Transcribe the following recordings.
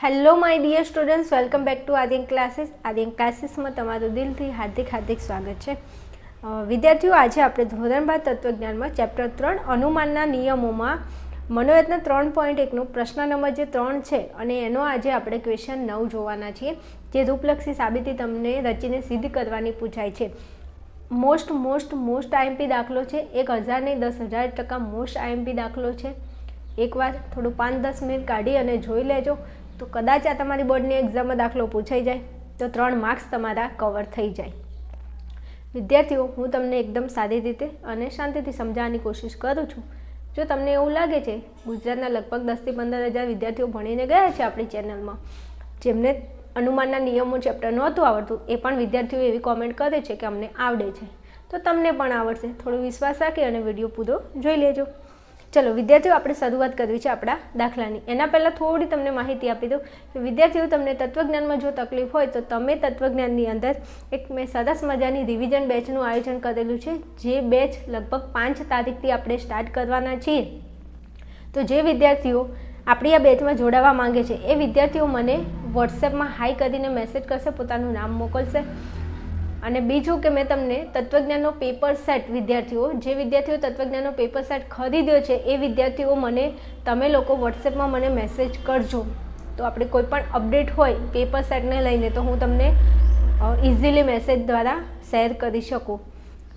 Hello my dear students, welcome back to Aryan classes. Aryan ક્લાસીસમાં તમારું દિલથી હાર્દિક સ્વાગત છે. વિદ્યાર્થીઓ, આજે આપણે ધોરણ 12 તત્વજ્ઞાનમાં ચેપ્ટર 3 અનુમાનના નિયમોમાં મનોરત્ન 3.1નો પ્રશ્ન નંબર જે 3 છે અને એનો આજે આપણે ક્વેશ્ચન 9 જોવાના છીએ, જે રૂપલક્ષી સાબિતી તમને રચીને સિદ્ધ કરવાની પૂછાય છે. મોસ્ટ આઈએમપી દાખલો છે. 1000 નહીં 10,000% મોસ્ટ આઈએમપી દાખલો છે. એકવાર થોડું 5-10 મિનિટ કાઢી અને જોઈ લેજો, તો કદાચ આ તમારી બોર્ડની એક્ઝામમાં દાખલો પૂછાઈ જાય તો 3 માર્ક્સ તમારા કવર થઈ જાય. વિદ્યાર્થીઓ, હું તમને એકદમ સારી રીતે અને શાંતિથી સમજાવવાની કોશિશ કરું છું. જો તમને એવું લાગે છે, ગુજરાતના લગભગ 10 થી 15,000 વિદ્યાર્થીઓ ભણીને ગયા છે આપણી ચેનલમાં, જેમને અનુમાનના નિયમો ચેપ્ટર નહોતું આવડતું, એ પણ વિદ્યાર્થીઓ એવી કોમેન્ટ કરે છે કે અમને આવડે છે, તો તમને પણ આવડશે. થોડો વિશ્વાસ રાખી અને વિડીયો પૂરો જોઈ લેજો. ચલો વિદ્યાર્થીઓ, આપણે શરૂઆત કરવી છે આપણા દાખલાની. એના પહેલાં થોડી તમને માહિતી આપી દઉં કે વિદ્યાર્થીઓ, તમને તત્વજ્ઞાનમાં જો તકલીફ હોય તો તમે તત્વજ્ઞાનની અંદર એક મેં સરસ મજાની રિવિઝન બેચનું આયોજન કરેલું છે. જે બેચ લગભગ 5 તારીખથી આપણે સ્ટાર્ટ કરવાના છીએ. તો જે વિદ્યાર્થીઓ આપણી આ બેચમાં જોડાવા માંગે છે એ વિદ્યાર્થીઓ મને વોટ્સએપમાં હાઈ કરીને મેસેજ કરશે, પોતાનું નામ મોકલશે. અને બીજું કે મેં તમને તત્વજ્ઞાનનો પેપર સેટ, જે વિદ્યાર્થીઓ તત્વજ્ઞાનનો પેપર સેટ ખરીદ્યો છે એ વિદ્યાર્થીઓ તમે લોકો વોટ્સએપમાં મને મેસેજ કરજો. તો આપણે કોઈ પણ અપડેટ હોય પેપર સેટને લઈને તો હું તમને ઇઝીલી મેસેજ દ્વારા શેર કરી શકું.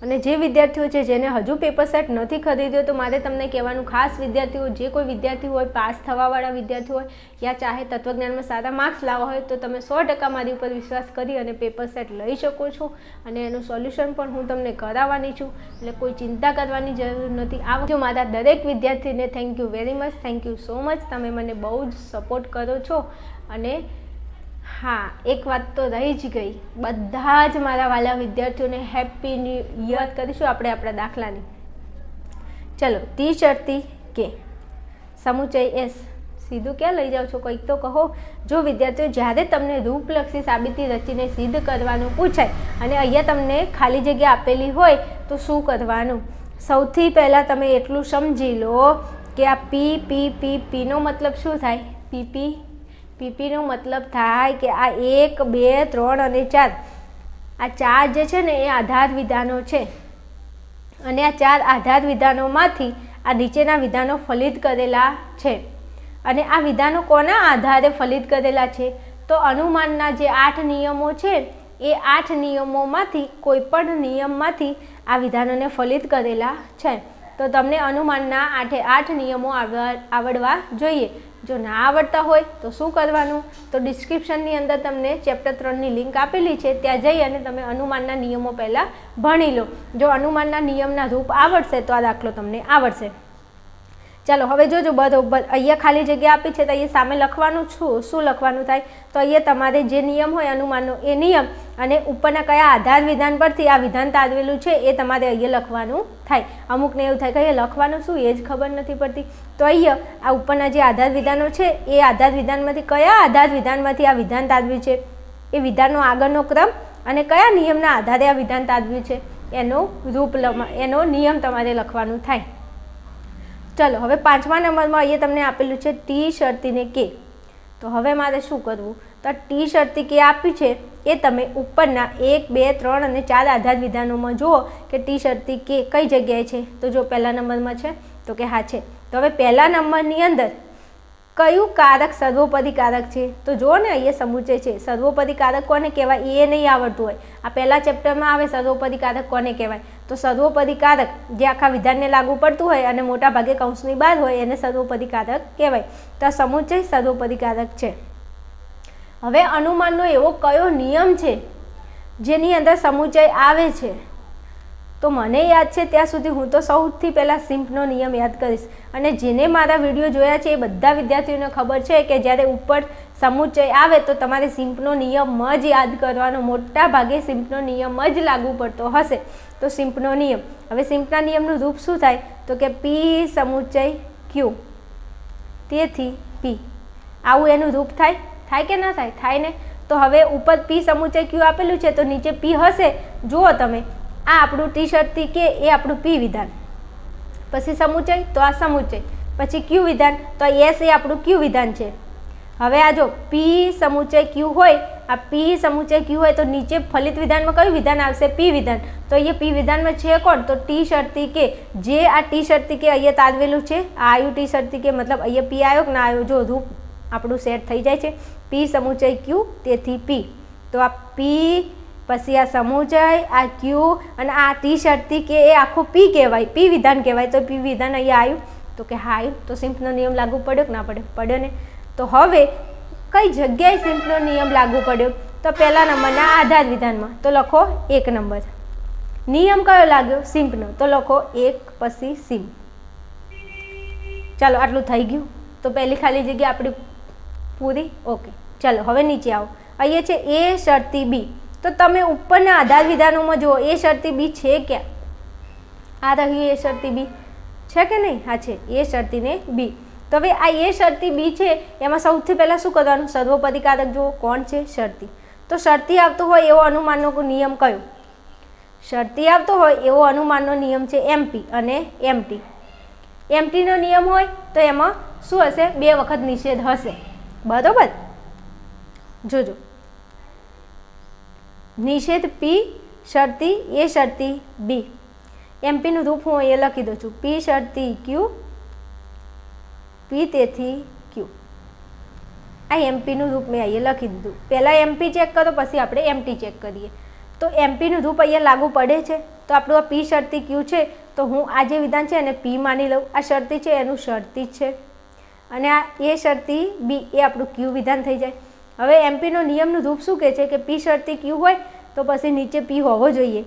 અને જે વિદ્યાર્થીઓ છે જેને હજુ પેપર સેટ નથી ખરીદ્યો, તો મારે તમને કહેવાનું, ખાસ વિદ્યાર્થીઓ, જે કોઈ વિદ્યાર્થી હોય, પાસ થવાવાળા વિદ્યાર્થી હોય યા ચાહે તત્વજ્ઞાનમાં સારા માર્ક્સ લાવવા હોય, તો તમે 100% મારી ઉપર વિશ્વાસ કરી અને પેપર સેટ લઈ શકો છો. અને એનું સોલ્યુશન પણ હું તમને કરાવવાની છું, એટલે કોઈ ચિંતા કરવાની જરૂર નથી. આ વખતે મારા દરેક વિદ્યાર્થીને thank you very much, thank you so much. તમે મને બહુ જ સપોર્ટ કરો છો. અને હા, એક વાત તો રહી જ ગઈ, બધા જ મારા વાલા વિદ્યાર્થીઓને હેપી ન્યૂ યર કરીશું આપણે આપણા દાખલાની. ચલો, ટી શરતી કે સમુચય એસ, સીધું ક્યાં લઈ જાઓ છો, કંઈક તો કહો. જો વિદ્યાર્થીઓ, જ્યારે તમને રૂપલક્ષી સાબિતી રચીને સિદ્ધ કરવાનું પૂછાય અને અહીંયા તમને ખાલી જગ્યા આપેલી હોય તો શું કરવાનું? સૌથી પહેલાં તમે એટલું સમજી લો કે આ પીનો મતલબ શું થાય? પીપીનો મતલબ થાય કે આ 1, 2, 3 અને 4, આ 4 જે છે ને એ આધાર વિધાનો છે. અને આ 4 આધાર વિધાનોમાંથી આ નીચેના વિધાનો ફલિત કરેલા છે. અને આ વિધાનો કોના આધારે ફલિત કરેલા છે? તો અનુમાનના જે 8 નિયમો છે એ 8 નિયમોમાંથી કોઈ પણ નિયમમાંથી આ વિધાનોને ફલિત કરેલા છે. તો તમને અનુમાનના 8 નિયમો આવડવા જોઈએ. જો ના આવડતા હોય તો શું કરવાનું? તો ડિસ્ક્રિપ્શનની અંદર તમને ચેપ્ટર 3ની લિંક આપેલી છે, ત્યાં જઈ અને તમે અનુમાનના નિયમો પહેલાં ભણી લો. જો અનુમાનના નિયમના રૂપ આવડશે તો આ દાખલો તમને આવડશે. ચાલો હવે જોજો, બરોબર અહીંયા ખાલી જગ્યા આપી છે તો અહીંયા સામે લખવાનું શું લખવાનું થાય? તો અહીંયા તમારે જે નિયમ હોય અનુમાનનો એ નિયમ અને ઉપરના કયા આધાર વિધાન પરથી આ વિધાન તારવેલું છે એ તમારે અહીંયા લખવાનું થાય. અમુકને એવું થાય કે અહીંયા લખવાનું શું, એ જ ખબર નથી પડતી. તો અહીંયા આ ઉપરના જે આધાર વિધાનો છે એ આધાર વિધાનમાંથી કયા આધાર વિધાનમાંથી આ વિધાન તારવ્યું છે, એ વિધાનનો આગળનો ક્રમ અને કયા નિયમના આધારે આ વિધાન તારવ્યું છે એનો નિયમ તમારે લખવાનું થાય. ચલો હવે 5મા નંબરમાં અહીંયા તમને આપેલું છે ટી શરતીને કે. તો હવે મારે શું કરવું? તો ટી શરતી કે આપ્યું છે એ તમે ઉપરના 1, 2, 3 અને 4 આધાર વિધાનોમાં જુઓ કે ટી શરતી કે કઈ જગ્યાએ છે. તો જો પહેલા નંબરમાં છે તો કે હા છે. તો હવે પહેલા નંબરની અંદર કયું કારક સર્વોપરી કારક છે? તો જુઓ ને, અહીંયા સમુચય છે. સર્વોપરી કારક કોને કહેવાય એ નહીં આવડતું હોય. આ પહેલા ચેપ્ટરમાં આવે સર્વોપરી કારક કોને કહેવાય. તો સર્વોપરી કારક જે આખા વિધાનને લાગુ પડતું હોય અને મોટા ભાગે કૌંસની બહાર હોય એને સર્વોપરી કારક કહેવાય. તો આ સમુચય સર્વોપરી કારક છે. હવે અનુમાનનો એવો કયો નિયમ છે જેની અંદર સમુચય આવે છે? તો મને યાદ છે ત્યાં સુધી હું તો સૌથી પહેલાં સિમ્પનો નિયમ યાદ કરીશ. અને જેને મારા વિડીયો જોયા છે એ બધા વિદ્યાર્થીઓને ખબર છે કે જ્યારે ઉપર સમુચય આવે તો તમારે સિમ્પનો નિયમ જ યાદ કરવાનો. મોટા ભાગે સિમ્પનો નિયમ જ લાગુ પડતો હશે. તો સિમ્પનો નિયમ, હવે સિમ્પના નિયમનું રૂપ શું થાય? તો કે પી સમુચય ક્યુ, તેથી પી. આવું એનું રૂપ થાય કે ના થાય? થાય ને. તો હવે ઉપર પી સમુચય ક્યુ આપેલું છે તો નીચે પી હશે. જુઓ તમે, આ આપણું ટી શરતી કે એ આપણું પી વિધાન, પછી સમુચય તો આ સમુચય, પછી ક્યુ વિધાન તો એસ એ આપણું ક્યુ વિધાન છે. હવે આ જો પી સમુચય ક્યુ હોય, આ પી સમુચય ક્યુ હોય તો નીચે ફલિત વિધાનમાં કયું વિધાન આવશે? પી વિધાન. તો અહીંયા પી વિધાનમાં છે કોણ? તો ટી શરતી કે. જે આ ટી શરતી કે અહીંયા તારવેલું છે, આ આવ્યું ટી શરતી કે, મતલબ અહીંયા પી આવ્યો કે ના આવ્યો? જો રૂપ આપણું સેટ થઈ જાય છે. પી સમુચય ક્યુ, તેથી પી. તો આ પી પછી આ સમુચય, આ ક્યુ અને આ ટી શરતી કે એ આખું પી કહેવાય, પી વિધાન કહેવાય. તો પી વિધાન અહીંયા આવ્યું, તો કે હા આવ્યું. તો સિમ્પનો નિયમ લાગુ પડ્યો કે ના પડ્યો? પડ્યો ને. તો હવે કઈ જગ્યાએ સિમ્પનો નિયમ લાગુ પડ્યો? તો પહેલા નંબરના આધાર વિધાનમાં. તો લખો 1 નંબર. નિયમ કયો લાગ્યો? સિમ્પનો. તો લખો 1 પછી સિમ્પ. ચાલો આટલું થઈ ગયું. તો પહેલી ખાલી જગ્યા આપણી પૂરી. ઓકે, ચાલો હવે નીચે આવો. અહીંયા છે એ શરતી બી. તો તમે ઉપરના આધાર વિધાનોમાં જુઓ, એ શરતી બી છે ક્યાં? આ રહ્યું એ શરતી બી, છે કે નહીં? હા છે, એ શરતી ને બી. તો હવે આ એ શરતી બી છે, એમાં સૌથી પહેલાં શું કરવાનું? સર્વોપદીકારક જુઓ કોણ છે? શરતી. તો શરતી આવતો હોય એવો અનુમાનનો નિયમ કયો? શરતી આવતો હોય એવો અનુમાનનો નિયમ છે એમપી અને એમટી. એમટીનો નિયમ હોય તો એમાં શું હશે? 2 વખત નિષેધ હશે. બરાબર? જોજો, નિષેધ પી શરતી એ શરતી બી. એમપીનું રૂપ હું અહીંયા લખી દઉં છું. પી શરતી ક્યુ, પી તેથી ક્યુ. આ એમપીનું રૂપ મેં અહીંયા લખી દીધું. પહેલાં એમપી ચેક કરો, પછી આપણે એમટી ચેક કરીએ. તો એમપીનું રૂપ અહીંયા લાગુ પડે છે. તો આપણું આ પી શરતી ક્યુ છે, તો હું આ જે વિધાન છે એને પી માની લઉં. આ શરતી છે એનું શરતી જ છે, અને આ એ શરતી બી એ આપણું ક્યુ વિધાન થઈ જાય. હવે એમપીનો નિયમનું રૂપ શું કહે છે? કે પી શરતી ક્યુ હોય તો પછી નીચે પી હોવો જોઈએ.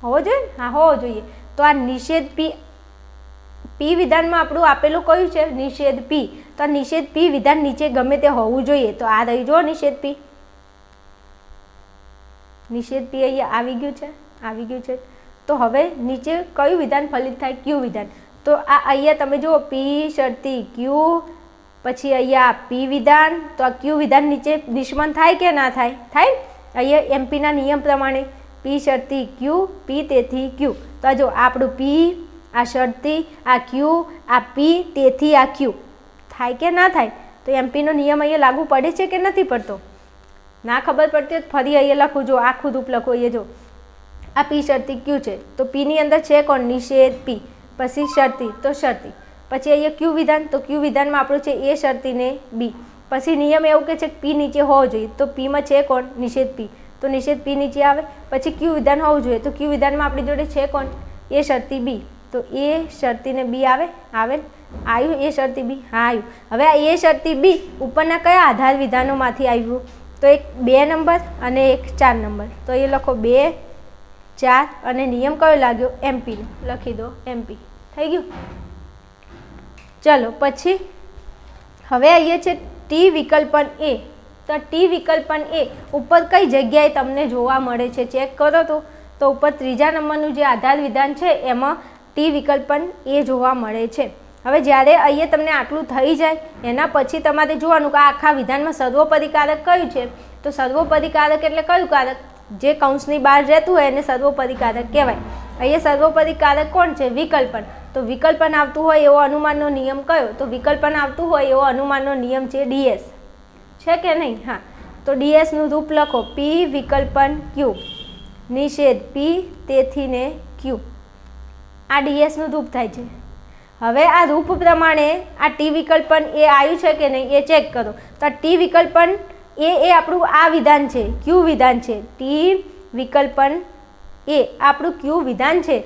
હોવો જોઈએ? હા, હોવો જોઈએ. તો આ નિષેધ પી, પી વિધાનમાં આપણું આપેલું કયું છે? નિષેધ પી. તો આ નિષેધ પી વિધાન નીચે ગમે તે હોવું જોઈએ. તો આ રહી જો નિષેધ પી. નિષેધ પી અહીંયા આવી ગયું છે, આવી ગયું છે. તો હવે નીચે કયું વિધાન ફલિત થાય? ક્યુ વિધાન. તો આ અહીંયા તમે જુઓ પી શરતી ક્યુ, પછી અહીંયા પી વિધાન. તો આ ક્યુ વિધાન નીચે નિષ્પન્ન થાય કે ના થાય? થાય. અહીંયા એમપીના નિયમ પ્રમાણે પી શરતી ક્યુ, પી તેથી ક્યુ. તો આ જો આપણું પી, આ શરતી, આ ક્યુ, આ પી તેથી આ ક્યુ. થાય કે ના થાય? તો એમપીનો નિયમ અહીંયા લાગુ પડે છે કે નથી પડતો? ના ખબર પડતી હોય ફરી અહીંયા લખું. જો આખું રૂપ લખો. અહીંયા જો આ પી શરતી ક્યુ છે, તો પીની અંદર છે કોણ? નિષેધ પી. પછી શરતી, તો શરતી. પછી અહીંયા ક્યુ વિધાન. તો ક્યુ વિધાનમાં આપણું છે એ શરતી ને બી. પછી નિયમ એવું કહે છે કે પી નીચે હોવો જોઈએ. તો પીમાં છે કોણ? નિષેધ પી. તો નિષેધ પી નીચે આવે. પછી ક્યુ વિધાન હોવું જોઈએ. તો ક્યુ વિધાનમાં આપણી જોડે છે કોણ? એ શરતી બી. તો એ શરતી ને બી આવે. આવે આવ્યું એ શરતી બી? હા આવ્યું. હવે આ એ શરતી બી ઉપરના કયા આધાર વિધાનોમાંથી આવ્યું? તો એક 2 નંબર અને એક 4 નંબર. તો એ લખો 2, 4 અને નિયમ કયો લાગ્યો? એમપી. લખી દો એમપી. થઈ ગયું? ચલો પછી હવે અહીંયા છે ટી વિકલ્પન એ. તો ટી વિકલ્પન એ ઉપર કઈ જગ્યાએ તમને જોવા મળે છે? ચેક કરો તો ઉપર 3જા નંબરનું જે આધાર વિધાન છે એમાં ટી વિકલ્પન એ જોવા મળે છે. હવે જ્યારે અહીંયા તમને આટલું થઈ જાય એના પછી તમારે જોવાનું કે આ આખા વિધાનમાં સર્વોપદીકારક કયું છે? તો સર્વોપદીકારક એટલે કયું કારક? જે કૌંસની બહાર રહેતું હોય એને સર્વોપદીકારક કહેવાય. અહીંયા સર્વોપદીકારક કોણ છે? વિકલ્પન. તો વિકલ્પન આવતું હોય એવો અનુમાનનો નિયમ કયો? તો વિકલ્પન આવતું હોય એવો અનુમાનનો નિયમ છે ડીએસ. છે કે નહીં? હા. તો ડીએસનું રૂપ લખો. પી વિકલ્પન ક્યુ, નિષેધ પી તેથી ને ક્યુ. આ ડીએસનું રૂપ થાય છે. હવે આ રૂપ પ્રમાણે આ ટી વિકલ્પન એ આવ્યું છે કે નહીં એ ચેક કરો. તો આ ટી વિકલ્પન એ આપણું આ વિધાન છે, ક્યુ વિધાન છે. ટી વિકલ્પન એ આપણું ક્યુ વિધાન છે.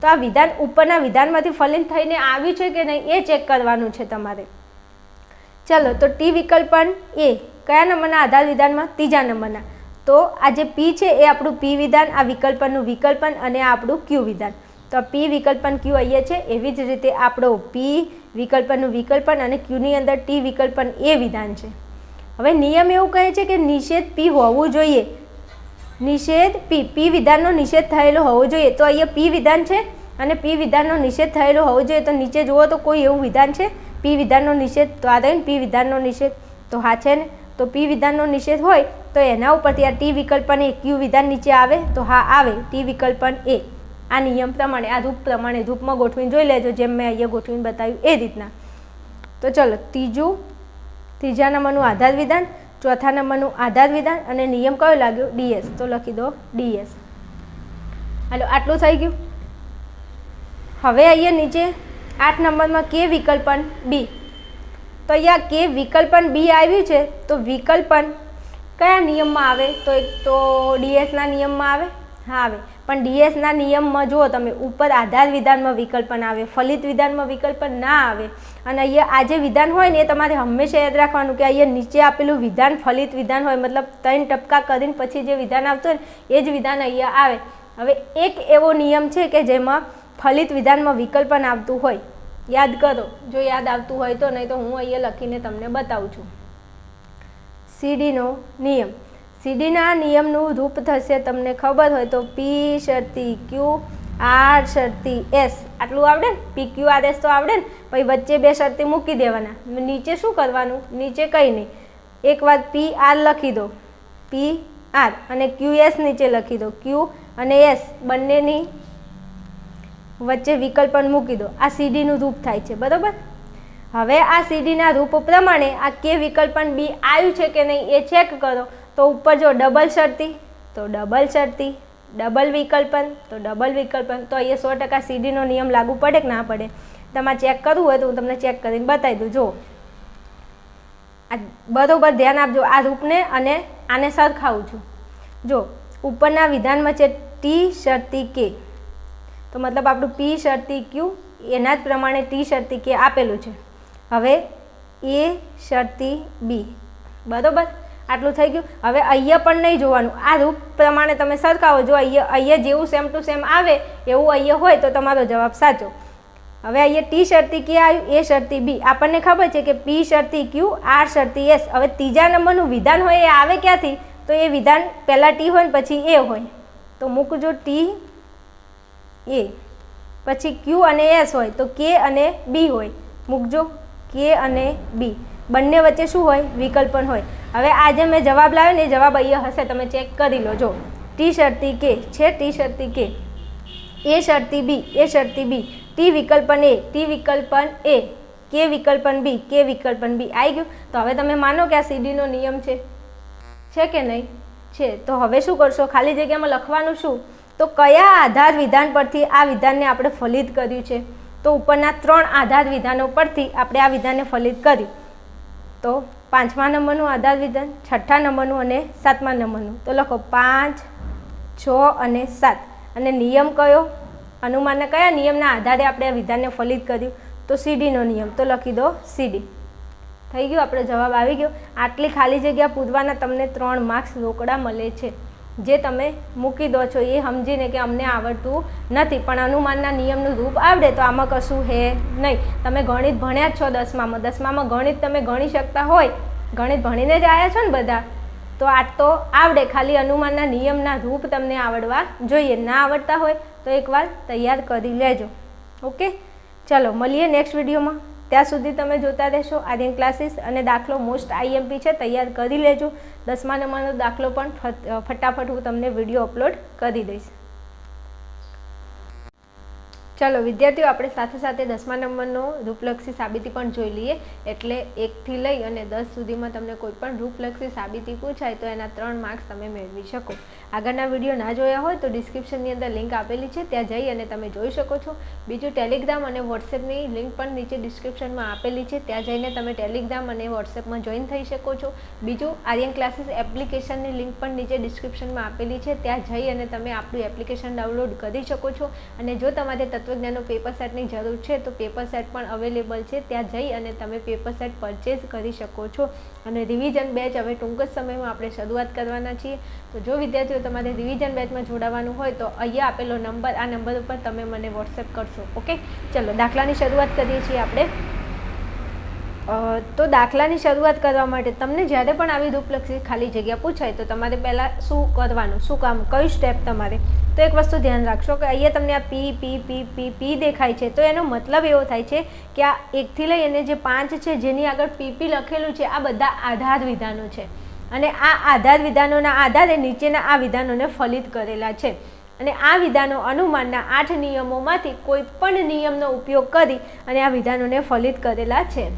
તો આ વિધાન ઉપરના વિધાનમાંથી ફલિત થઈને આવ્યું છે કે નહીં એ ચેક કરવાનું છે તમારે. ચલો, તો ટી વિકલ્પન એ કયા નંબરના આધાર વિધાનમાં? 3જા નંબરના. તો આ જે પી છે એ આપણું પી વિધાન, આ વિકલ્પનનું વિકલ્પન અને આ આપણું ક્યુ વિધાન. તો પી વિકલ્પન ક્યુ અહીંયા છે. એવી જ રીતે આપણો પી વિકલ્પનનું વિકલ્પન અને ક્યુની અંદર ટી વિકલ્પન એ વિધાન છે. હવે નિયમ એવું કહે છે કે નિષેધ પી હોવું જોઈએ. નિષેધ પી, પી વિધાનનો નિષેધ થયેલો હોવો જોઈએ. તો અહીંયા પી વિધાન છે અને પી વિધાનનો નિષેધ થયેલો હોવો જોઈએ. તો નીચે જુઓ તો કોઈ એવું વિધાન છે પી વિધાનનો નિષેધ? તો આ રહ્યું પી વિધાનનો નિષેધ. તો હા છે ને. તો પી વિધાનનો નિષેધ હોય તો એના ઉપરથી આ ટી વિકલ્પન એ ક્યુ વિધાન નીચે આવે? તો હા આવે. ટી વિકલ્પન એ આ નિયમ પ્રમાણે, આ રૂપ પ્રમાણે રૂપમાં ગોઠવીને જોઈ લેજો, જેમ મેં અહીંયા ગોઠવીને બતાવ્યું એ રીતના. તો ચલો ત્રીજું ત્રીજા નંબરનું આધાર વિધાન, ચોથા નંબરનું આધાર વિધાન અને નિયમ કયો લાગ્યો? ડીએસ. તો લખી દો ડીએસ. હાલો, આટલું થઈ ગયું. હવે અહીંયા નીચે 8 નંબરમાં કે વિકલ્પન બી. તો અહીંયા કે વિકલ્પન બી આવ્યું છે, તો વિકલ્પન કયા નિયમમાં આવે? તો એક તો ડીએસના નિયમમાં આવે. હા, આવે. પણ ડીએસના નિયમમાં જુઓ તમે, ઉપર આધાર વિધાનમાં વિકલ્પન આવે, ફલિત વિધાનમાં વિકલ્પન ના આવે. અને અહીંયા આ જે વિધાન હોય ને એ તમારે હંમેશા યાદ રાખવાનું કે અહીંયા નીચે આપેલું વિધાન ફલિત વિધાન હોય, મતલબ 3 ટપકા કરીને પછી જે વિધાન આવતું હોય ને એ જ વિધાન અહીંયા આવે. હવે એક એવો નિયમ છે કે જેમાં ફલિત વિધાનમાં વિકલ્પન આવતું હોય, યાદ કરો. જો યાદ આવતું હોય તો, નહીં તો હું અહીંયા લખીને તમને બતાવું છું. સીડીનો નિયમ. સીડીના નિયમનું રૂપ થશે, તમને ખબર હોય તો પી શરતી ક્યુ આર શરતી એસ. આટલું આવડે ને? પી ક્યુ આર એસ તો આવડે ને? પછી વચ્ચે 2 શરતી મૂકી દેવાના. નીચે શું કરવાનું? નીચે કંઈ નહીં, એક વાર પી આર લખી દો, પી આર, અને ક્યુ એસ નીચે લખી દો, ક્યુ અને એસ બંનેની વચ્ચે વિકલ્પન મૂકી દો. આ સીડીનું રૂપ થાય છે, બરાબર. હવે આ સીડીના રૂપ પ્રમાણે આ કે વિકલ્પન બી આવ્યું છે કે નહીં એ ચેક કરો. તો ઉપર જો ડબલ શરતી, તો ડબલ શરતી, ડબલ વિકલ્પન, તો ડબલ વિકલ્પન. તો અહીંયા 100% સીડીનો નિયમ લાગુ પડે કે ના પડે? તમારે ચેક કરવું હોય તો હું તમને ચેક કરીને બતાવી દઉં. જો આ બરોબર ધ્યાન આપજો, આ રૂપને અને આને સરખાવું છું. જો ઉપરના વિધાનમાં છે ટી શરતી કે, તો મતલબ આપણું પી શરતી ક્યુ એના જ પ્રમાણે ટી શરતી કે આપેલું છે. હવે એ શરતી બી, બરાબર. આટલું થઈ ગયું. હવે અહીંયા પણ નહીં જોવાનું, આ રૂપ પ્રમાણે તમે સરખાવો. જો અહીંયા જેવું સેમ ટુ સેમ આવે એવું અહીંયા હોય તો તમારો જવાબ સાચો. હવે અહીંયા ટી શરતી કે આવ્યું, એ શરતી બી. આપણને ખબર છે કે પી શરતી ક્યુ આર શરતી એસ. હવે ત્રીજા નંબરનું વિધાન હોય એ આવે ક્યાંથી? તો એ વિધાન પહેલાં ટી હોય ને પછી એ હોય, તો મૂકજો ટી એ. પછી ક્યુ અને એસ હોય તો કે અને બી હોય, મૂકજો કે અને બી. બંને વચ્ચે શું હોય? વિકલ્પન હોય. હવે આજે મેં જવાબ લાવ્યો ને એ જવાબ અહીંયા હશે, તમે ચેક કરી લો. જો ટી શરતી કે છે, ટી શરતી કે, એ શરતી બી, એ શરતી બી, ટી વિકલ્પન એ, ટી વિકલ્પન એ, કે વિકલ્પન બી, કે વિકલ્પન બી આવી ગયું. તો હવે તમે માનો કે આ સીડીનો નિયમ છે કે નહીં? છે. તો હવે શું કરશો? ખાલી જગ્યામાં લખવાનું શું? તો કયા આધાર વિધાન પરથી આ વિધાનને આપણે ફલિત કર્યું છે? તો ઉપરના 3 આધાર વિધાનો પરથી આપણે આ વિધાનને ફલિત કર્યું. તો 5મા નંબરનું આધાર વિધાન, 6ઠ્ઠા નંબરનું અને 7મા નંબરનું. તો લખો 5, 6 અને 7. અને નિયમ કયો? અનુમાનના કયા નિયમના આધારે આપણે આ વિધાનને ફલિત કર્યું? તો સીડીનો નિયમ. તો લખી દો સીડી. થઈ ગયું, આપણો જવાબ આવી ગયો. આટલી ખાલી જગ્યા પૂરવાના તમને 3 માર્ક્સ રોકડા મળે છે, જે તમે મૂકી દો છો એ સમજીને કે અમને આવડતું નથી, પણ અનુમાનના નિયમનું રૂપ આવડે તો આમાં કશું હે નહીં. તમે ગણિત ભણ્યા જ છો 10માં ગણિત તમે ગણી શકતા હોય, ગણિત ભણીને જ આવ્યા છો ને બધા, તો આ તો આવડે. ખાલી અનુમાનના નિયમના રૂપ તમને આવડવા જોઈએ. ના આવડતા હોય તો એકવાર તૈયાર કરી લેજો. ઓકે, ચલો મળીએ નેક્સ્ટ વિડીયોમાં. ત્યાં સુધી તમે જોતા રહેશો આર્યન ક્લાસીસ. અને દાખલો મોસ્ટ આઈએમપી છે, તૈયાર કરી લેજો. 10મા નંબરનો દાખલો પણ ફટાફટ હું તમને વિડીયો અપલોડ કરી દઈશ. ચાલો વિદ્યાર્થીઓ, આપણે સાથે સાથે 10મા નંબરનો રૂપલક્ષી સાબિતી પણ જોઈ લઈએ. એટલે 1થી લઈ અને 10 સુધીમાં તમને કોઈ પણ રૂપલક્ષી સાબિતી પૂછાય તો એના 3 માર્ક્સ તમે મેળવી શકો. આગળના વિડીયો ના જોયા હોય તો ડિસ્ક્રિપ્શનની અંદર લિંક આપેલી છે, ત્યાં જઈ અને તમે જોઈ શકો છો. બીજું ટેલિગ્રામ અને વોટ્સએપની લિંક પણ નીચે ડિસ્ક્રિપ્શનમાં આપેલી છે, ત્યાં જઈને તમે ટેલિગ્રામ અને વોટ્સએપમાં જોઈન થઈ શકો છો. બીજું આર્યન ક્લાસીસ એપ્લિકેશનની લિંક પણ નીચે ડિસ્ક્રિપ્શનમાં આપેલી છે, ત્યાં જઈ અને તમે આપણું એપ્લિકેશન ડાઉનલોડ કરી શકો છો. અને જો તમારે તત્વજ્ઞાનનો પેપર સેટની જરૂર છે તો પેપર સેટ પણ અવેલેબલ છે, ત્યાં જઈ અને તમે પેપર સેટ પરચેઝ કરી શકો છો. અને રિવિઝન બેચ હવે ટૂંક જ સમયમાં આપણે શરૂઆત કરવાના છીએ. તો જો વિદ્યાર્થીઓ તમારે રિવિઝન બેચમાં જોડાવાનું હોય તો અહીંયા આપેલો નંબર, આ નંબર ઉપર તમે મને વોટ્સએપ કરશો. ઓકે, ચલો દાખલાની શરૂઆત કરીએ છીએ આપણે. તો દાખલાની શરૂઆત કરવા માટે તમને જ્યારે પણ આવી રૂપલક્ષી ખાલી જગ્યા પૂછાય તો તમારે પહેલાં શું કરવાનું, શું કામ, કયું સ્ટેપ તમારે? તો એક વસ્તુ ધ્યાન રાખશો કે અહીંયા તમને આ પી પી પી પી પી દેખાય છે, તો એનો મતલબ એવો થાય છે કે આ 1થી લઈ અને જે 5 છે જેની આગળ પીપી લખેલું છે, આ બધા આધાર વિધાનો છે. અને આ આધાર વિધાનોના આધારે નીચેના આ વિધાનોને ફલિત કરેલા છે. અને આ વિધાનો અનુમાનના 8 નિયમોમાંથી કોઈ પણ નિયમનો ઉપયોગ કરી અને આ વિધાનોને ફલિત કરેલા છે.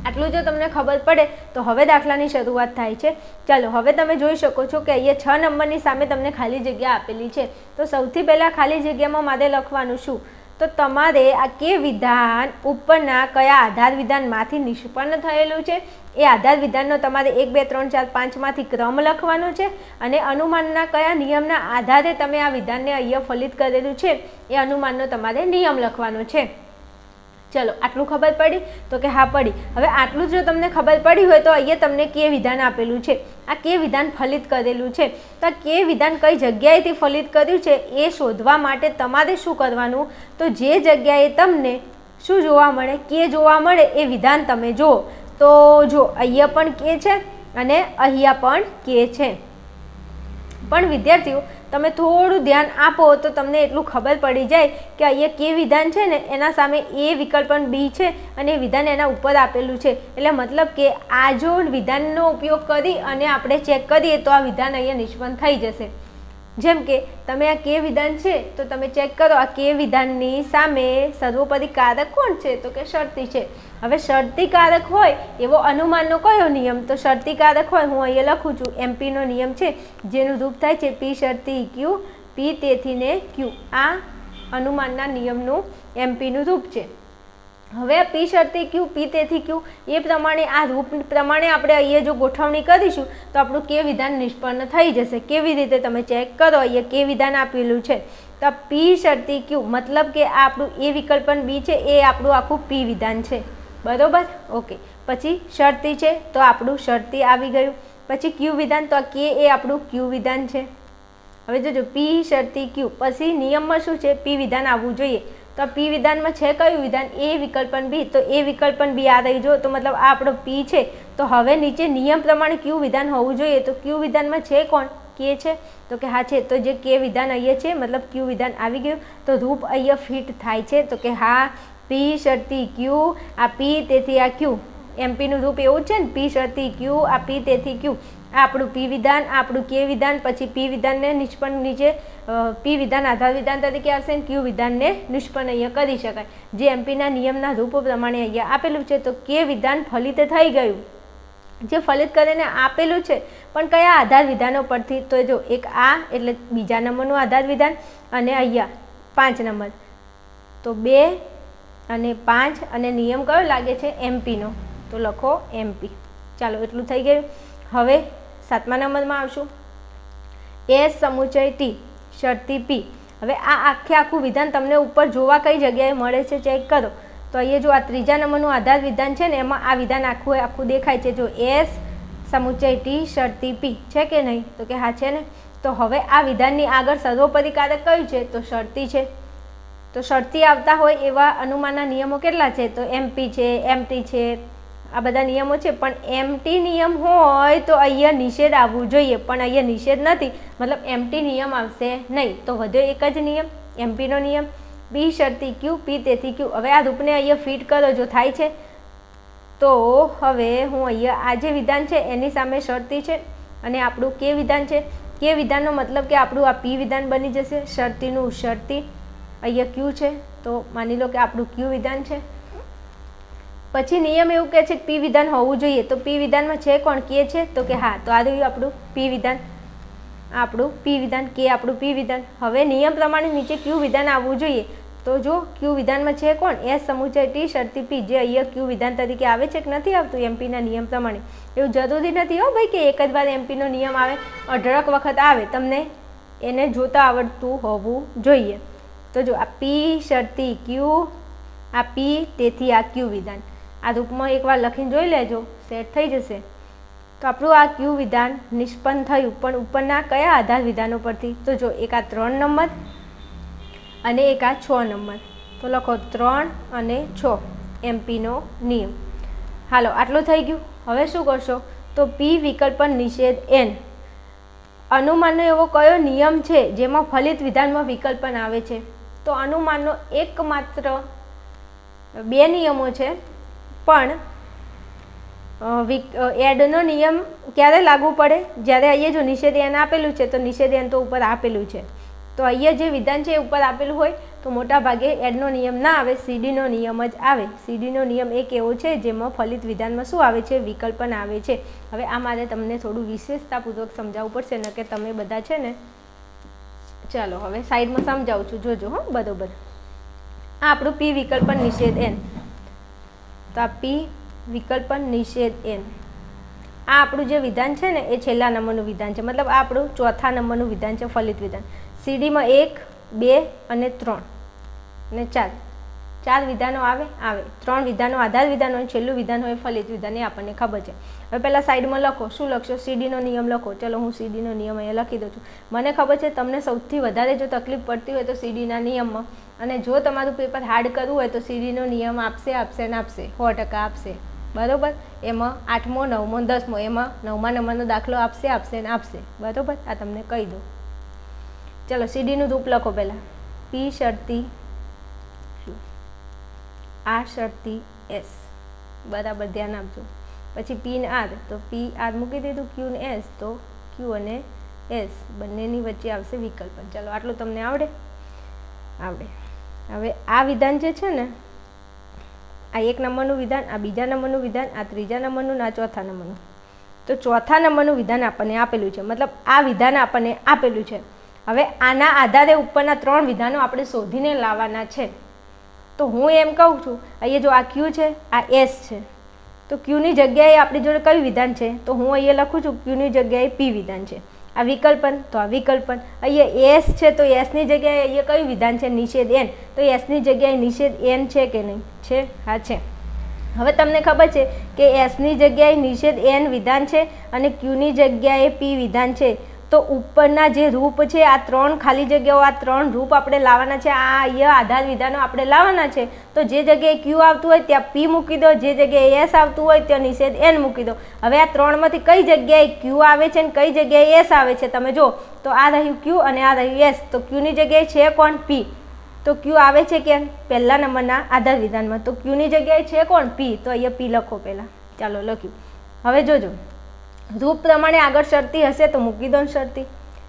આટલું જો તમને ખબર પડે તો હવે દાખલાની શરૂઆત થાય છે। ચાલો હવે તમે જોઈ શકો છો કે અહીંયા 6 નંબરની સામે તમને ખાલી જગ્યા આપેલી છે। તો સૌથી પહેલાં ખાલી જગ્યામાં મારે લખવાનું શું, તો તમારે આ કે વિધાન ઉપરના કયા આધાર વિધાનમાંથી નિષ્પન્ન થયેલું છે એ આધાર વિધાનનો તમારે 1 2 3 4 5માંથી ક્રમ લખવાનો છે અને અનુમાનના કયા નિયમના આધારે તમે આ વિધાનને અહીંયા ફલિત કરેલું છે એ અનુમાનનો તમારે નિયમ લખવાનો છે। ચલો આટલું ખબર પડી, તો કે હા પડી। હવે આટલું જો તમને ખબર પડી હોય તો અહીંયા તમને કે વિધાન આપેલું છે, આ કે વિધાન ફલિત કરેલું છે। તો આ કે વિધાન કઈ જગ્યાએથી ફલિત કર્યું છે એ શોધવા માટે તમારે શું કરવાનું, તો જે જગ્યાએ તમને શું જોવા મળે, કે જોવા મળે એ વિધાન તમે જુઓ। તો જો અહીંયા પણ કે છે અને અહીંયા પણ કે છે, પણ વિદ્યાર્થીઓ તમે થોડું ધ્યાન આપો તો તમને એટલું ખબર પડી જાય કે અહીંયા કે વિધાન છે ને એના સામે એ વિકલ્પન બી છે અને વિધાન એના ઉપર આપેલું છે। એટલે મતલબ કે આ જો વિધાનનો ઉપયોગ કરી અને આપણે ચેક કરીએ તો આ વિધાન અહીંયા નિષ્પન્ન થઈ જશે। જેમ કે તમે આ કે વિધાન છે તો તમે ચેક કરો, આ કે વિધાનની સામે સર્વોપરી કારક કોણ છે, તો કે શરતી છે। હવે શરતી કારક હોય એવો અનુમાનનો કયો નિયમ, તો શરતી કારક હોય હું અહીંયા લખું છું એમપીનો નિયમ છે જેનું રૂપ થાય છે પી શરતી ક્યુ, પી તેથી ને ક્યુ। આ અનુમાનના નિયમનું એમપીનું રૂપ છે। હવે આ પી શરતી ક્યુ, પી તેથી ક્યુ એ પ્રમાણે આ રૂપ પ્રમાણે આપણે અહીંયા જો ગોઠવણી કરીશું તો આપણું કે વિધાન નિષ્પન્ન થઈ જશે। કેવી રીતે તમે ચેક કરો, અહીંયા કે વિધાન આપેલું છે તો પી શરતી ક્યુ મતલબ કે આ આપણું એ વિકલ્પન બી છે એ આપણું આખું પી વિધાન છે, બરોબર, ઓકે। પછી શરતી છે તો આપણું શરતી આવી ગયું, પછી ક્યુ વિધાન તો આ કે એ આપણું ક્યુ વિધાન છે। હવે જોજો પી શરતી ક્યુ, પછી નિયમમાં શું છે પી વિધાન આવવું જોઈએ, તો પી વિધાનમાં છે કયું વિધાન, એ વિકલ્પન બી, તો એ વિકલ્પન બી આ રહી જો, તો મતલબ આ આપણો પી છે। તો હવે નીચે નિયમ પ્રમાણે ક્યુ વિધાન હોવું જોઈએ, તો ક્યુ વિધાનમાં છે કોણ, કે છે, તો કે હા છે। તો જે કે વિધાન અહીંયા છે મતલબ ક્યુ વિધાન આવી ગયું, તો રૂપ અહીંયા ફિટ થાય છે, તો કે હા પી શરતી ક્યુ, આ પી તેથી આ ક્યુ, એમપીનું રૂપ એવું છે ને પી શરતી ક્યુ, આ પી તેથી ક્યુ, આ આપણું પી વિધાન, આ આપણું કે વિધાન, પછી પી વિધાનને નિષ્પન્ન નીચે પી વિધાન આધાર વિધાન તરીકે આવશે ને ક્યુ વિધાનને નિષ્પન્ન અહીંયા કરી શકાય, જે એમપીના નિયમના રૂપ પ્રમાણે અહીંયા આપેલું છે। તો કે વિધાન ફલિત થઈ ગયું, જે ફલિત કરીને આપેલું છે પણ કયા આધાર વિધાનો પરથી, તો જો એક આ એટલે બીજા નંબરનું આધાર વિધાન અને અહીંયા 5 નંબર, તો 2 અને 5 અને નિયમ કયો લાગે છે એમપીનો, તો લખો એમપી। ચાલો એટલું થઈ ગયું। હવે 7મા નંબરમાં આવશું, એસ સમુચય ટી શરતી પી। હવે આ આખું વિધાન તમને ઉપર જોવા કઈ જગ્યાએ મળે છે ચેક કરો, તો અહીંયા જો આ 3જા નંબરનું આધાર વિધાન છે ને એમાં આ વિધાન આખું દેખાય છે, જો એસ સમુચય ટી શરતી પી છે કે નહીં, તો કે હા છે ને। તો હવે આ વિધાનની આગળ સર્વોપરી કારક કયું છે, તો શરતી છે। તો શરતી આવતા હોય એવા અનુમાનના નિયમો કેટલા છે, તો એમપી છે, એમટી છે, આ બધા નિયમો છે। પણ એમટી નિયમ હોય તો અહીંયા નિષેધ આવવું જોઈએ, પણ અહીંયા નિષેધ નથી, મતલબ એમટી નિયમ આવશે નહીં, તો વધ્યો એક જ નિયમ એમપીનો નિયમ, પી શરતી ક્યુ, પી તેથી ક્યુ। હવે આ રૂપને અહીંયા ફિટ કરો, જો થાય છે તો હવે હું અહીંયા આ જે વિધાન છે એની સામે શરતી છે અને આપણું કે વિધાન છે, કે વિધાનનો મતલબ કે આપણું આ પી વિધાન બની જશે, શરતીનું શરતી, અહીંયા ક્યુ છે તો માની લો કે આપણું ક્યુ વિધાન છે। પછી નિયમ એવું કહે છે કે પી વિધાન હોવું જોઈએ, તો પી વિધાનમાં છે કોણ, કે છે, તો કે હા, તો આ રહ્યું આપણું પી વિધાન, આપણું પી વિધાન, કે આપણું પી વિધાન। હવે નિયમ પ્રમાણે નીચે ક્યુ વિધાન આવવું જોઈએ, તો જો ક્યુ વિધાનમાં છે કોણ, એસ સમુચય ટી શરતી પી, જે અહીંયા ક્યુ વિધાન તરીકે આવે છે કે નથી આવતું એમપીના નિયમ પ્રમાણે, એવું જરૂરી નથી હો ભાઈ કે એક જ વાર એમપીનો નિયમ આવે, અઢળક વખત આવે, તમને એને જોતા આવડતું હોવું જોઈએ। તો જો આ પી શરતી ક્યુ, આ પી તેથી આ ક્યુ વિધાન, આ રૂપમાં એકવાર લખીને જોઈ લેજો, સેટ થઈ જશે। તો આપણું આ ક્યુ વિધાન નિષ્પન્ન થયું, પણ ઉપરના કયા આધાર વિધાનો પરથી, તો જો એક આ 3 નંબર અને એક આ 6 નંબર, તો લખો 3 અને 6 એમપીનો નિયમ। હાલો આટલું થઈ ગયું। હવે શું કરશો, તો પી વિકલ્પન નિષેધ એન, અનુમાનનો એવો કયો નિયમ છે જેમાં ફલિત વિધાનમાં વિકલ્પન આવે છે, તો અનુમાનનો એકમાત્ર 2 નિયમો છે, પણ એડનો નિયમ ક્યારે લાગુ પડે, જ્યારે અહીંયા જો નિષેધ એન આપેલું છે તો નિષેધ એન તો ઉપર આપેલું છે, તો અહીંયા જે વિધાન છે એ ઉપર આપેલું હોય તો મોટા ભાગે એડનો નિયમ ના આવે, સીડીનો નિયમ જ આવે. સીડીનો નિયમ એક એવો છે જેમાં ફલિત વિધાનમાં શું આવે છે? વિકલ્પન આવે છે. હવે આ મારે તમને થોડું વિશેષતાપૂર્વક સમજાવવું પડશે ને કે તમે બધા છે ને, ચાલો હવે સાઈડમાં સમજાવું છું, જોજો હો બરોબર. આ આપણું પી વિકલ્પન નિષેધ એન, તો આ પી વિકલ્પન નિષેધ એન, આ આપણું જે વિધાન છે ને એ છેલ્લા નંબરનું વિધાન છે, મતલબ આ આપણું ચોથા નંબરનું વિધાન છે ફલિત વિધાન. સીડીમાં 1, 2 અને 3 અને 4 વિધાનો આવે. 3 વિધાનો આધાર વિધાન હોય, છેલ્લું વિધાન હોય ફલિત વિધાન, એ આપણને ખબર છે. હવે પહેલાં સાઈડમાં લખો, શું લખશો? સીડીનો નિયમ લખો. ચલો હું સીડીનો નિયમ અહીંયા લખી દઉં છું. મને ખબર છે તમને સૌથી વધારે જો તકલીફ પડતી હોય તો સીડીના નિયમમાં, અને જો તમારું પેપર હાર્ડ કરવું હોય તો સીડીનો નિયમ આપશે ને આપશે, 100% આપશે, બરાબર. એમાં 8મો, 9મો, 10મો, એમાં 9મા નંબરનો દાખલો આપશે ને આપશે, બરાબર. આ તમને કહી દઉં. ચલો સીડીનું રૂપ લખો પહેલાં. પી શરતી ક્યુ, આર શરતી એસ, બરાબર ધ્યાન આપજો. પછી પી ને આર, તો પી આર મૂકી દીધું, ક્યુ ને એસ, તો ક્યુ અને એસ બંનેની વચ્ચે આવશે વિકલ્પન. ચલો આટલું તમને આવડે? હવે આ વિધાન જે છે ને, આ 1 નંબરનું વિધાન, આ 2જા નંબરનું વિધાન, આ 3જા નંબરનું, આ 4થા નંબરનું. તો 4થા નંબરનું વિધાન આપણને આપેલું છે, મતલબ આ વિધાન આપણને આપેલું છે. હવે આના આધારે ઉપરના 3 વિધાનો આપણે શોધીને લાવવાના છે. તો હું એમ કહું છું, અહીંયા જો આ ક્યુ છે, આ એસ છે, તો ક્યુની જગ્યાએ આપણી જોડે કયું વિધાન છે? તો હું અહીંયા લખું છું ક્યુની જગ્યાએ પી વિધાન છે. આ વિકલ્પન, તો આ વિકલ્પન. અહીંયા એસ છે, તો એસની જગ્યાએ અહીંયા કયું વિધાન છે? નિષેધ એન. તો એસની જગ્યાએ નિષેધ એન છે કે નહીં? છે, હા છે. હવે તમને ખબર છે કે એસની જગ્યાએ નિષેધ એન વિધાન છે અને ક્યુની જગ્યાએ પી વિધાન છે. તો ઉપરના જે રૂપ છે, આ 3 ખાલી જગ્યાઓ, આ 3 રૂપ આપણે લાવવાના છે. આ અહીંયા આધાર વિધાનો આપણે લાવવાના છે. તો જે જગ્યાએ ક્યુ આવતું હોય ત્યાં પી મૂકી દો, જે જગ્યાએ એસ આવતું હોય ત્યાં નિષેધ એન મૂકી દો. હવે આ 3માંથી કઈ જગ્યાએ ક્યુ આવે છે અને કઈ જગ્યાએ એસ આવે છે તમે જો. તો આ રહ્યું ક્યુ અને આ રહ્યું એસ. તો ક્યુની જગ્યાએ છે કોણ? પી. તો ક્યુ આવે છે કેમ? પહેલા નંબરના આધાર વિધાનમાં. તો ક્યુની જગ્યાએ છે કોણ? પી. તો અહીંયા પી લખો પહેલાં. ચાલો લખ્યું. હવે જોજો, રૂપ પ્રમાણે આગળ શરતી હશે તો મૂકી દો શરતી.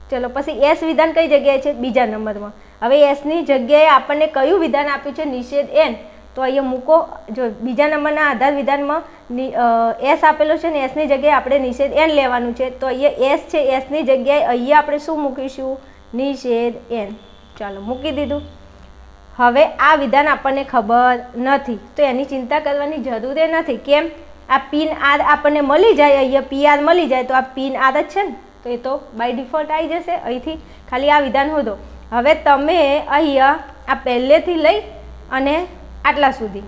ચલો પછી એસ વિધાન કઈ જગ્યાએ છે? 2જા નંબરમાં. હવે એસની જગ્યાએ આપણને કયું વિધાન આપ્યું છે? નિષેધ એન. તો અહીંયા મૂકો. જો 2જા નંબરના આધાર વિધાનમાં એસ આપેલો છે ને એસની જગ્યાએ આપણે નિષેધ એન લેવાનું છે. તો અહીંયા એસ છે, એસની જગ્યાએ અહીંયા આપણે શું મૂકીશું? નિષેધ એન. ચાલો મૂકી દીધું. હવે આ વિધાન આપણને ખબર નથી તો એની ચિંતા કરવાની જરૂર નથી. કેમ? આ પિન આર આપણને મળી જાય, અહીંયા પી આર મળી જાય, તો આ પિન આર જ છે ને, તો એ તો બાય ડિફોલ્ટ આવી જશે. અહીંથી ખાલી આ વિધાન હોદો. હવે તમે અહીંયા આ પહેલેથી લઈ અને આટલા સુધી,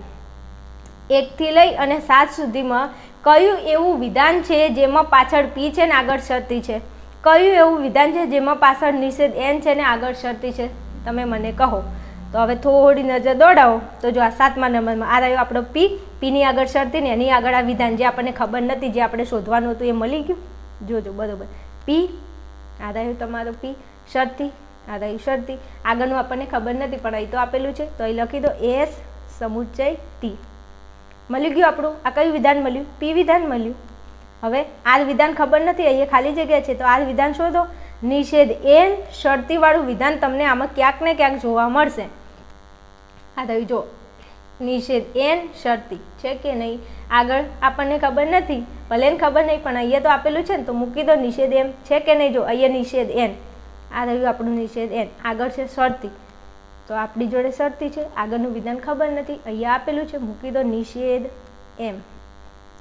1થી લઈ અને 7 સુધીમાં કયું એવું વિધાન છે જેમાં પાછળ પી છે ને આગળ શરતી છે? કયું એવું વિધાન છે જેમાં પાછળ નિષેધ એન છે ને આગળ શરતી છે? તમે મને કહો. તો હવે થોડી નજર દોડાવો તો જો આ 7મા નંબરમાં આ રહ્યો આપણો પી, પીની આગળ શરતી ને એની આગળ આ વિધાન જે આપણને ખબર નથી, જે આપણે શોધવાનું હતું એ મળી ગયું. જોજો બરોબર. પી, આ રહ્યું તમારો પી શરતી, આ રહ્યું શરતી. આગળનું આપણને ખબર નથી પણ અહીં તો આપેલું છે, તો અહીં લખી દો એસ સમુચ્ચય ટી. મળી ગયું આપણું. આ કયું વિધાન મળ્યું? પી વિધાન મળ્યું. હવે આર વિધાન ખબર નથી, અહીંયા ખાલી જગ્યા છે, તો આર વિધાન શોધો. નિષેધ એન શરતીવાળું વિધાન તમને આમાં ક્યાંક ને ક્યાંક જોવા મળશે. આ થયું જો નિષેધ એન શરતી છે કે નહીં? આગળ આપણને ખબર નથી, ભલે ને ખબર નહીં પણ અહીંયા તો આપેલું છે ને, તો મૂકી દો નિષેધ એમ છે કે નહીં. જો અહીંયા નિષેધ એન, આ રહ્યું આપણું નિષેધ એન, આગળ છે શરતી, તો આપણી જોડે શરતી છે, આગળનું વિધાન ખબર નથી, અહીંયા આપેલું છે, મૂકી દો નિષેધ એમ.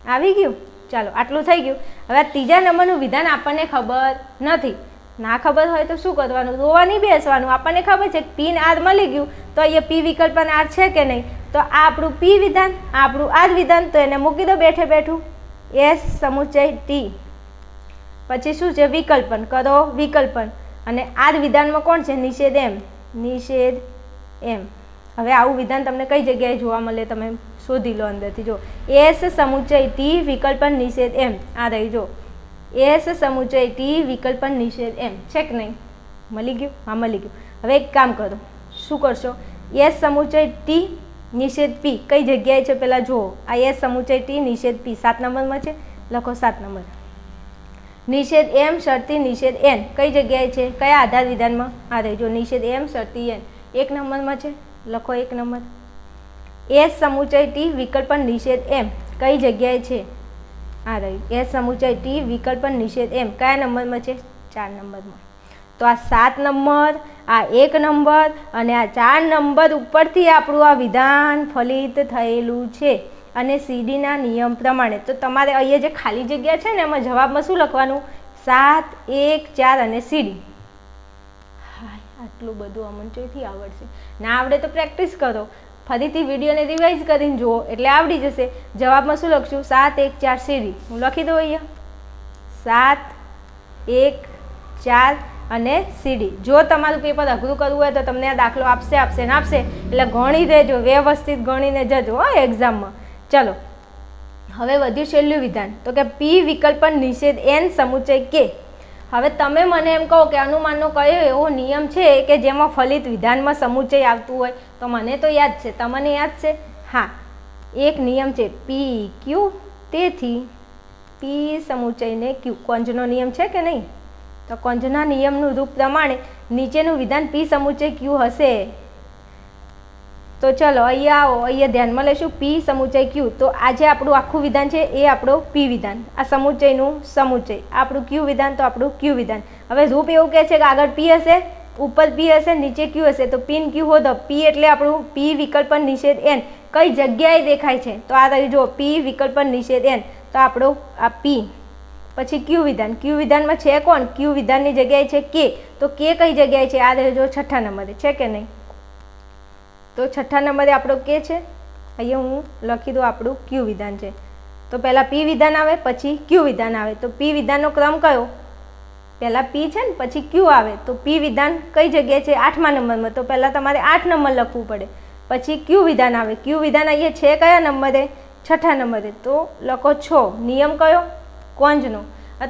આવી ગયું. ચાલો આટલું થઈ ગયું. હવે આ 3જા નંબરનું વિધાન આપણને ખબર નથી. ના ખબર હોય તો શું કરવાનું? રોવા નહીં બેસવાનું. આપણને ખબર છે પી આર મળી ગયું, તો અહીંયા પી વિકલ્પન આર છે કે નહીં? તો આ આપણું પી વિધાન, આ આપણું આર વિધાન, તો એને મૂકી દો બેઠે બેઠું એસ સમુચ્ચય ટી. પછી શું છે? વિકલ્પન કરો, વિકલ્પન. અને આર વિધાનમાં કોણ છે? નિષેધ એમ, નિષેધ એમ. હવે આવું વિધાન તમને કઈ જગ્યાએ જોવા મળે? તમે શોધી લો અંદરથી. જો એસ સમુચ્ચય ટી વિકલ્પન નિષેધ એમ. આ રહી જો એસ સમુચ્ચય ટી વિકલ્પન નિષેધ એમ. છે કે નહીં? મળી ગયું? હા મળી ગયું. હવે એક કામ કરો, શું કરશો? એસ સમુચ્ચય ટી નિષેધ પી કઈ જગ્યાએ છે પહેલાં જુઓ. આ એસ સમુચ્ચય ટી નિષેધ પી 7 નંબરમાં છે, લખો 7 નંબર. નિષેધ એમ શરતી નિષેધ એન કઈ જગ્યાએ છે? કયા આધાર વિધાનમાં? આ રહી જો નિષેધ એમ શરતી એન. 1 નંબરમાં છે, લખો 1 નંબર. એસ સમુચય ટી વિકલ્પ નિષેધ એમ કઈ જગ્યાએ છે? આ રહ્યું એસ સમુચય ટી વિકલ્પ નિષેધ એમ કયા નંબરમાં છે? 4 નંબરમાં. તો આ 7 નંબર, આ 1 નંબર અને આ 4 નંબર ઉપરથી આપણું આ વિધાન ફલિત થયેલું છે અને સીડીના નિયમ પ્રમાણે. તો તમારે અહીંયા જે ખાલી જગ્યા છે ને એમાં જવાબમાં શું લખવાનું? 7, 1, 4 અને સીડી. હા, આટલું બધું અમને ચોથી આવડશે. ના આવડે તો પ્રેક્ટિસ કરો, ફરીથી વિડીયોને રિવાઇઝ કરીને જુઓ એટલે આવડી જશે. જવાબમાં શું લખશું? 7, 1, 4 સીડી. હું લખી દઉં અહીંયા 7, 1, 4 અને સીડી. જો તમારું પેપર અઘરું કરવું હોય તો તમને આ દાખલો આપશે ને આપશે એટલે ગણી દેજો, વ્યવસ્થિત ગણીને જજો હો એક્ઝામમાં. ચલો હવે વધ્યું છેલ્લું વિધાન, તો કે પી વિકલ્પ નિષેધ એન સમુચય કે. હવે તમે મને એમ કહો કે અનુમાનનો કયો એવો નિયમ છે કે જેમાં ફલિત વિધાનમાં સમુચય આવતું હોય? તો મને તો યાદ છે, તમને યાદ છે? હા, એક નિયમ છે પી ક્યુ. તેથી પી સમુચયને ક્યુ. કોંજનો નિયમ છે કે નહીં? તો કોંજના નિયમનું રૂપ પ્રમાણે નીચેનું વિધાન પી સમુચય ક્યુ હશે. તો ચલો અહીંયા આવો, અહીંયા ધ્યાનમાં લઈશું પી સમુચય ક્યુ. તો આ જે આપણું આખું વિધાન છે એ આપણું પી વિધાન, આ સમુચયનું સમુચય, આપણું ક્યુ વિધાન તો આપણું ક્યુ વિધાન. હવે રૂપ એવું કહે છે કે આગળ પી હશે, ઉપર પી હશે, નીચે ક્યુ હશે. તો પી ક્યુ હોતો પી એટલે આપણું પી વિકલ્પ નિષેધ એન કઈ જગ્યાએ દેખાય છે? તો આ રહ્યું જો પી વિકલ્પ નિષેધ એન. તો આપણું આ પી. પછી ક્યુ વિધાન. ક્યુ વિધાનમાં છે કોણ? ક્યુ વિધાનની જગ્યાએ છે કે. તો કે કઈ જગ્યાએ છે? આ રહ્યું જો 6થા નંબરે છે કે નહીં? તો 6થા નંબરે આપણો કે છે. અહીંયા હું લખી દઉં આપણું ક્યુ વિધાન છે. તો પહેલાં પી વિધાન આવે, પછી ક્યુ વિધાન આવે. તો પી વિધાનનો ક્રમ કયો? પહેલાં પી છે ને પછી ક્યુ આવે. તો પી વિધાન કઈ જગ્યાએ છે? 8મા નંબરમાં. તો પહેલાં તમારે 8 નંબર લખવું પડે. પછી ક્યુ વિધાન આવે. ક્યુ વિધાન અહીંયા છે કયા નંબરે? 6થા નંબરે. તો લખો 6. નિયમ કયો? કોંજનો.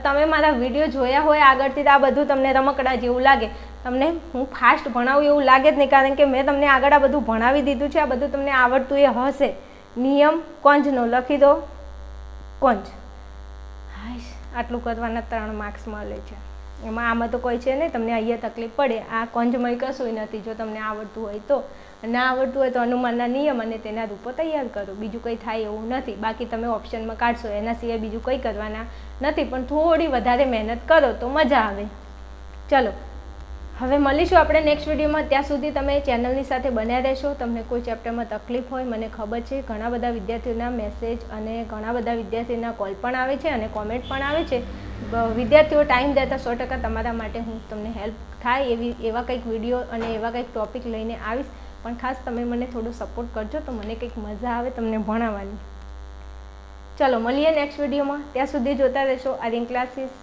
તમે મારા વિડીયો જોયા હોય આગળથી તો આ બધું તમને રમકડા જેવું લાગે, તમને હું ફાસ્ટ ભણાવું એવું લાગે જ નહીં, કારણ કે મેં તમને આગળ આ બધું ભણાવી દીધું છે. આ બધું તમને આવડતું એ હશે. નિયમ કોંજનો લખી દો, કોંજ. હાશ, આટલું કરવાના 3 માર્ક્સ મળે છે. એમાં આમાં તો કોઈ છે નહીં, તમને અહીંયા તકલીફ પડે. આ કોંજમાં કશું નથી. જો તમને આવડતું હોય તો, ના આવડતું હોય તો અનુમાનના નિયમ અને તેના રૂપો તૈયાર કરો. બીજું કંઈ થાય એવું નથી. બાકી તમે ઓપ્શનમાં કાઢશો, એના સિવાય બીજું કંઈ કરવાના નથી. પણ થોડી વધારે મહેનત કરો તો મજા આવે. ચલો હવે મળીશું આપણે નેક્સ્ટ વિડીયોમાં. ત્યાં સુધી તમે ચેનલની સાથે બન્યા રહેશો. તમને કોઈ ચેપ્ટરમાં તકલીફ હોય, મને ખબર છે ઘણા બધા વિદ્યાર્થીઓના મેસેજ અને ઘણા બધા વિદ્યાર્થીઓના કોલ પણ આવે છે અને કોમેન્ટ પણ આવે છે. વિદ્યાર્થીઓ ટાઈમ દેતા 100% તમારા માટે હું તમને હેલ્પ થાય એવા કંઈક વિડીયો અને એવા કંઈક ટોપિક લઈને આવીશ. પણ ખાસ તમે મને થોડું સપોર્ટ કરજો તો મને કંઈક મજા આવે તમને ભણાવવાની. ચલો મળીએ નેક્સ્ટ વિડીયોમાં. ત્યાં સુધી જોતા રહેશો આર્યન ક્લાસીસ.